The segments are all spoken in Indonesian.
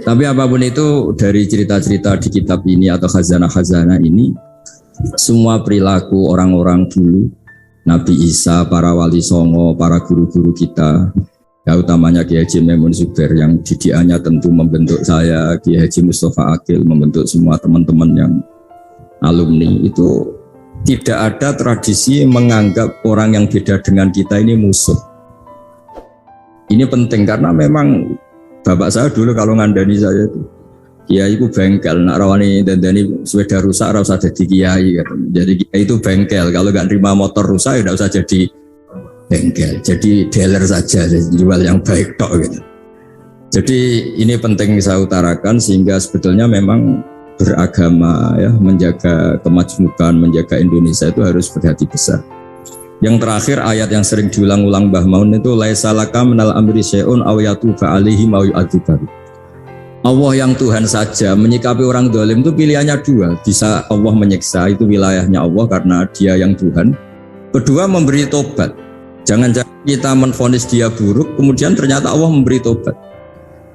Tapi apapun itu dari cerita-cerita di kitab ini atau khazanah-khazanah ini, semua perilaku orang-orang dulu, Nabi Isa, para wali songo, para guru-guru kita, ya utamanya Kiai Haji Maimun Zubair yang didikannya tentu membentuk saya, Kiai Haji Mustafa Akil membentuk semua teman-teman yang alumni, itu tidak ada tradisi menganggap orang yang beda dengan kita ini musuh. Ini penting karena memang bapak saya dulu kalau ngandani saya itu kiai itu bengkel, nak rawani dandani sepeda rusak ora usah jadi kiai gitu. Jadi kiai itu bengkel, kalau nggak terima motor rusak ya tidak usah jadi bengkel, jadi dealer saja, jual yang baik tok gitu. Jadi ini penting saya utarakan sehingga sebetulnya memang beragama ya, menjaga kemajemukan, menjaga Indonesia itu harus berhati besar. Yang terakhir ayat yang sering diulang-ulang Mbah Maun itu laisa laka minal amri syai'un aw yatuba alaihim aw yu'adzibahu. Allah yang Tuhan saja menyikapi orang zalim itu pilihannya dua, bisa Allah menyiksa, itu wilayahnya Allah karena dia yang Tuhan. Kedua memberi tobat. Jangan-jangan kita menvonis dia buruk kemudian ternyata Allah memberi tobat.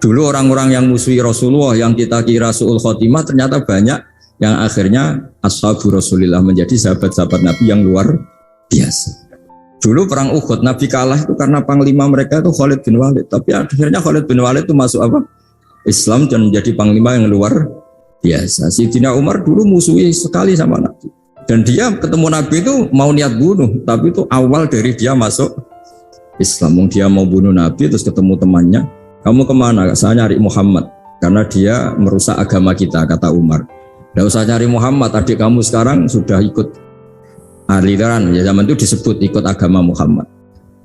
Dulu orang-orang yang musuhi Rasulullah yang kita kira su'ul khotimah ternyata banyak yang akhirnya ashabu Rasulillah menjadi sahabat-sahabat Nabi yang luar biasa. Dulu perang Uhud Nabi kalah itu karena panglima mereka itu Khalid bin Walid, tapi akhirnya Khalid bin Walid itu masuk apa? Islam dan menjadi panglima yang luar biasa. Sayyidina Umar dulu musuhi sekali sama Nabi. Dan dia ketemu Nabi itu mau niat bunuh, tapi itu awal dari dia masuk Islam. Dia mau bunuh Nabi terus ketemu temannya, "Kamu kemana?" "Saya nyari Muhammad karena dia merusak agama kita," kata Umar. "Tidak usah cari Muhammad, adik kamu sekarang sudah ikut aliran," ya zaman itu disebut ikut agama Muhammad.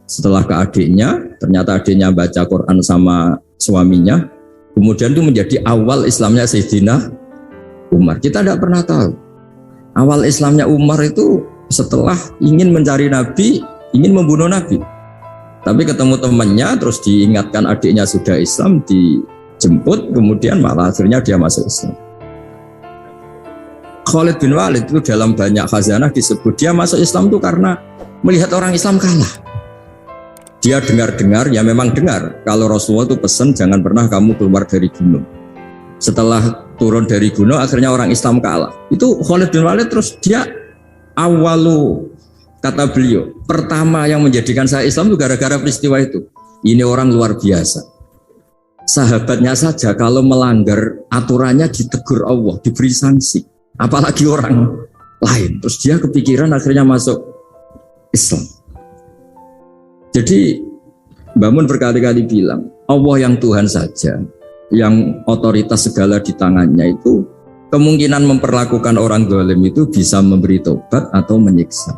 Setelah ke adiknya, ternyata adiknya baca Quran sama suaminya, kemudian itu menjadi awal Islamnya Sayyidina Umar. Kita tidak pernah tahu. Awal Islamnya Umar itu setelah ingin mencari Nabi, ingin membunuh Nabi. Tapi ketemu temannya, terus diingatkan adiknya sudah Islam, dijemput, kemudian malah akhirnya dia masuk Islam. Khalid bin Walid itu dalam banyak khazanah disebut dia masuk Islam itu karena melihat orang Islam kalah. Dia dengar-dengar, ya memang dengar kalau Rasulullah itu pesan jangan pernah kamu keluar dari gunung. Setelah turun dari gunung akhirnya orang Islam kalah. Itu Khalid bin Walid terus dia awalu, kata beliau, pertama yang menjadikan saya Islam itu gara-gara peristiwa itu. Ini orang luar biasa. Sahabatnya saja kalau melanggar aturannya ditegur Allah, diberi sanksi. Apalagi orang lain. Terus dia kepikiran akhirnya masuk Islam. Jadi Mbah Mun berkali-kali bilang Allah yang Tuhan saja, yang otoritas segala di tangannya itu kemungkinan memperlakukan orang zalim itu bisa memberi tobat atau menyiksa.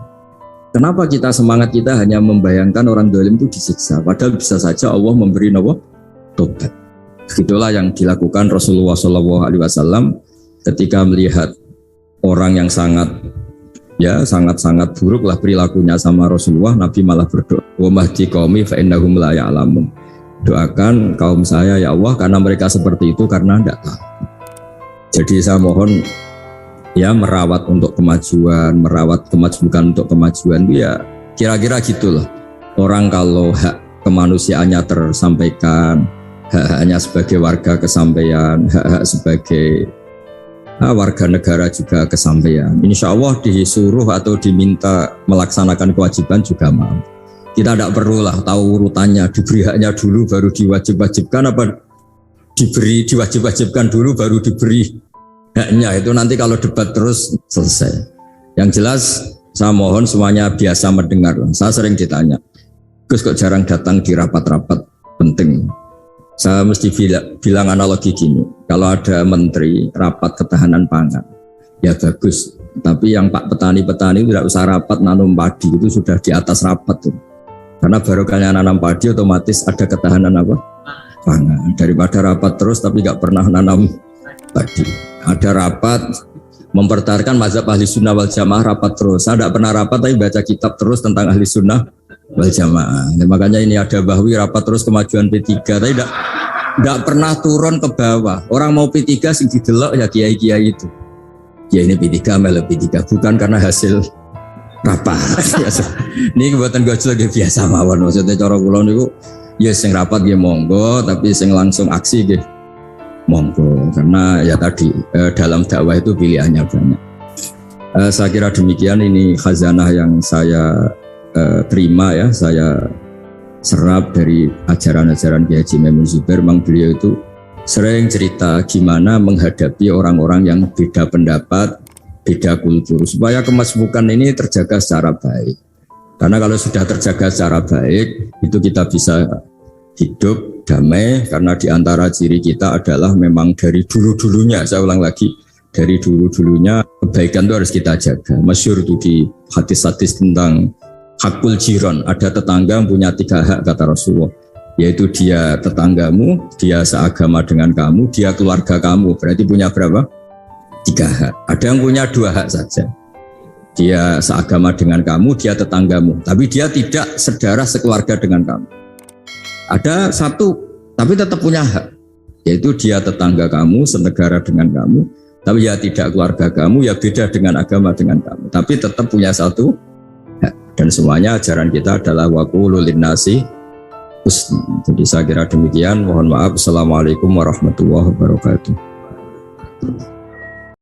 Kenapa kita semangat kita hanya membayangkan orang zalim itu disiksa, padahal bisa saja Allah memberi tobat. Itulah yang dilakukan Rasulullah SAW ketika melihat orang yang sangat buruk lah perilakunya sama Rasulullah. Nabi malah berdoa, wa mahdi qaumi fa innahum la ya'lamun. Doakan kaum saya ya Allah karena mereka seperti itu karena tidak tahu. Jadi saya mohon ya merawat untuk kemajuan, merawat kemajuan untuk kemajuan itu ya kira-kira gitulah. Orang kalau hak kemanusiaannya tersampaikan, hak-haknya sebagai warga kesampaian, hak-hak sebagai warga negara juga kesampaian. Insya Allah disuruh atau diminta melaksanakan kewajiban juga mau. Kita tidak perlulah tahu urutannya, diberi haknya dulu baru diwajib-wajibkan, apa diwajib-wajibkan dulu baru diberi haknya. Itu nanti kalau debat terus selesai. Yang jelas saya mohon semuanya biasa mendengar. Saya sering ditanya, Gus kok jarang datang di rapat-rapat penting. Saya mesti bilang analogi gini, kalau ada menteri rapat ketahanan pangan, ya bagus. Tapi yang Pak petani-petani tidak usah rapat nanam padi, itu sudah di atas rapat tuh. Karena barokahnya nanam padi otomatis ada ketahanan apa? Pangan. Daripada rapat terus tapi nggak pernah nanam padi. Ada rapat mempertahankan mazhab ahli sunnah wal jamaah, rapat terus. Saya tidak pernah rapat tapi baca kitab terus tentang ahli sunnah wal jamaah. Nah, makanya ini ada Bahwi rapat terus kemajuan P3, tapi tidak pernah turun ke bawah. Orang mau P3 sing didelok ya kiai-kiai itu. Ya ini P3 melu P3 bukan karena hasil rapat. Ini kebuatan gue lagi biasa mawon. Maksudnya cara kula niku ya sing rapat nggih monggo, tapi sing langsung aksi nggih monggo, karena ya tadi dalam dakwah itu pilihannya banyak. Saya kira demikian, ini khazanah yang saya terima ya, saya serap dari ajaran-ajaran Kiai Haji Maimun Zubair. Memang beliau itu sering cerita gimana menghadapi orang-orang yang beda pendapat, beda kultur, supaya kemasmukan ini terjaga secara baik. Karena kalau sudah terjaga secara baik, itu kita bisa hidup damai, karena diantara ciri kita adalah memang dari dulu-dulunya, saya ulang lagi, dari dulu-dulunya kebaikan itu harus kita jaga. Masyhur itu di hadis-hadis tentang hakul jiron, ada tetangga yang punya 3 hak kata Rasulullah, yaitu dia tetanggamu, dia seagama dengan kamu, dia keluarga kamu. Berarti punya berapa? 3 hak. Ada yang punya 2 hak saja, dia seagama dengan kamu, dia tetanggamu, tapi dia tidak sedarah sekeluarga dengan kamu. Ada 1 tapi tetap punya hak, yaitu dia tetangga kamu, senegara dengan kamu, tapi ya tidak keluarga kamu, ya beda dengan agama dengan kamu, tapi tetap punya 1 hak. Dan semuanya ajaran kita adalah waqulu linnasi husna. Jadi saya kira demikian, mohon maaf. Assalamualaikum warahmatullahi wabarakatuh.